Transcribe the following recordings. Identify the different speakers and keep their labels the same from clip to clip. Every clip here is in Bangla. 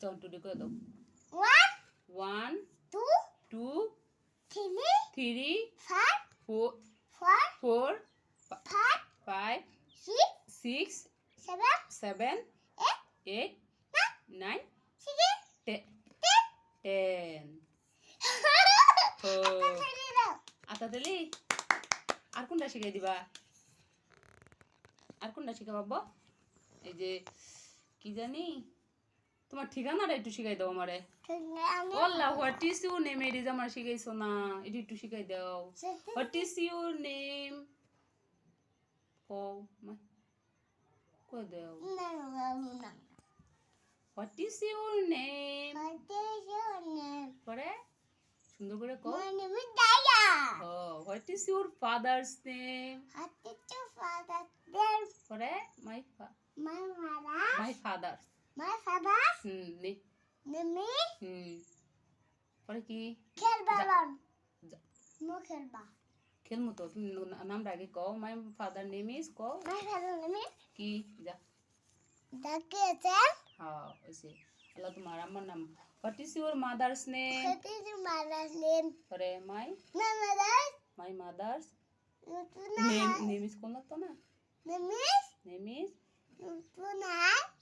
Speaker 1: আচ্ছা 1 2 3 করে দাও। 1 2 3 4 5 6 7 8 9 10 আতা দিলি আর কোনটা শিখাই দিবা আর কোনটা শিখাবো এই যে কি জানি তোমার ঠিকানাটা একটু শিখাই দাও আমারে আল্লাহ হোয়াট ইজ ইউর নেম এটি যে আমার শিখাইছো না এটি একটু শিখাই দাও হোয়াট ইজ ইউর নেম কও কই দাও হোয়াট ইজ ইউর নেম পরে সুন্দর করে কও what is your fathers name পরে মাই ফাদার পরে কি খেলমু তো তুমি নামটা আগে কও মাই ফাদার নেম ইজ কও কি যা হ্যাঁ ওইসে আল্লাহ তোমার আমার নাম what is your mother's name পরে মাই মাদারস নেম ইজ কোন লাগতো না নেম ইজ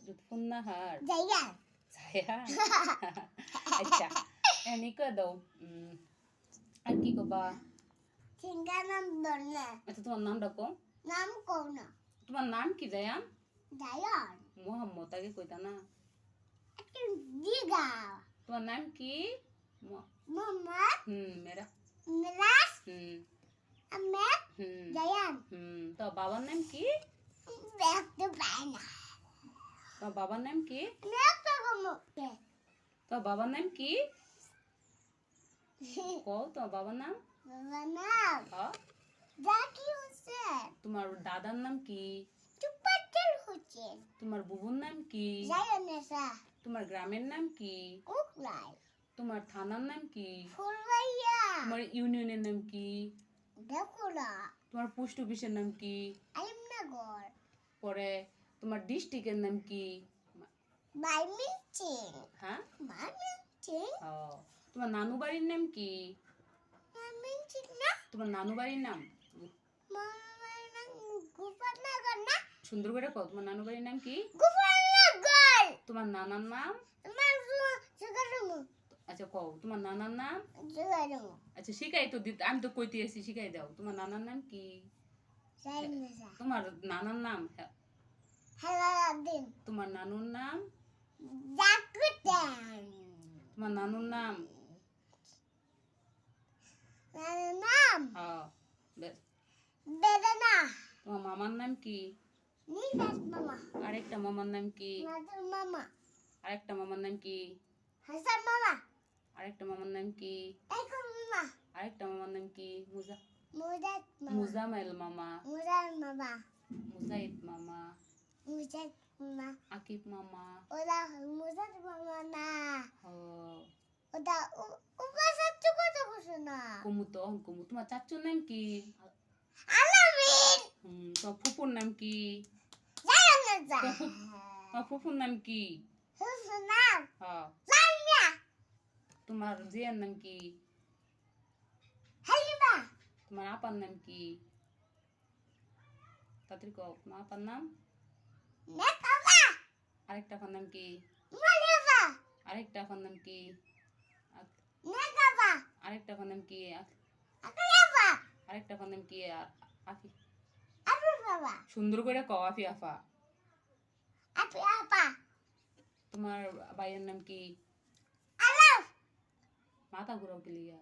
Speaker 1: লুৎফুন্নাহার জায়া আচ্ছা এনি কো দাও আর কি কবা আচ্ছা তোমার নামটা কও তোমার নাম কি জায়ান মোহাম্মদ আগে কইতা না তোমার নাম কি মেরা তো বাবার নাম কি তোমার বাবার নাম কি তোমার বাবার নাম কি কও তোমার বাবার নাম তোমার দাদার নাম কি তোমার বুবুর নাম কি তোমার গ্রামের নাম কি তোমার থানার নাম কি তোমার ইউনিয়নের নাম কি তোমার পোস্ট অফিসের নাম কি পরে তোমার ডিস্ট্রিক্টের নাম কি হ্যাঁ তোমার নানু বাড়ির নাম কি তোমার নানু বাড়ির নাম সুন্দর করে কও তোমার নানু বাড়ির নাম কি তোমার নানার নাম আচ্ছা কও তোমার নানার নাম আচ্ছা শিখাই তো দিতে আমি তো কইতে আছি শিখাই দাও তোমার নানার নাম কি তোমার নানার নাম তোমার নানুর নাম তোমার নানুর নাম তোমার মামার নাম কি আরেকটা মামার নাম কি আরেকটা মামার নাম কি আরেকটা মামার নাম কি আরেকটা মামার নাম কি মুজামাইল মামা মুজাহিদ মামা আকিব মামা কুমু তো কুমু তোমার চাচুর নাম কি তোমার ফুপুর নাম কি তোমার ফুপুর নাম কি তোমার জিয়ার নাম কি তোমার আপার নাম কি তাড়াতাড়ি কও তোমার আপার নাম আরেকটা আপার নাম কি আরেকটা আপার নাম কি আরেকটা আপার নাম কি আরেকটা আপার নাম কি আফি সুন্দর করে কও আফি আফা তোমার ভাইয়ের নাম কি মাথা ঘুরাও কি লিগা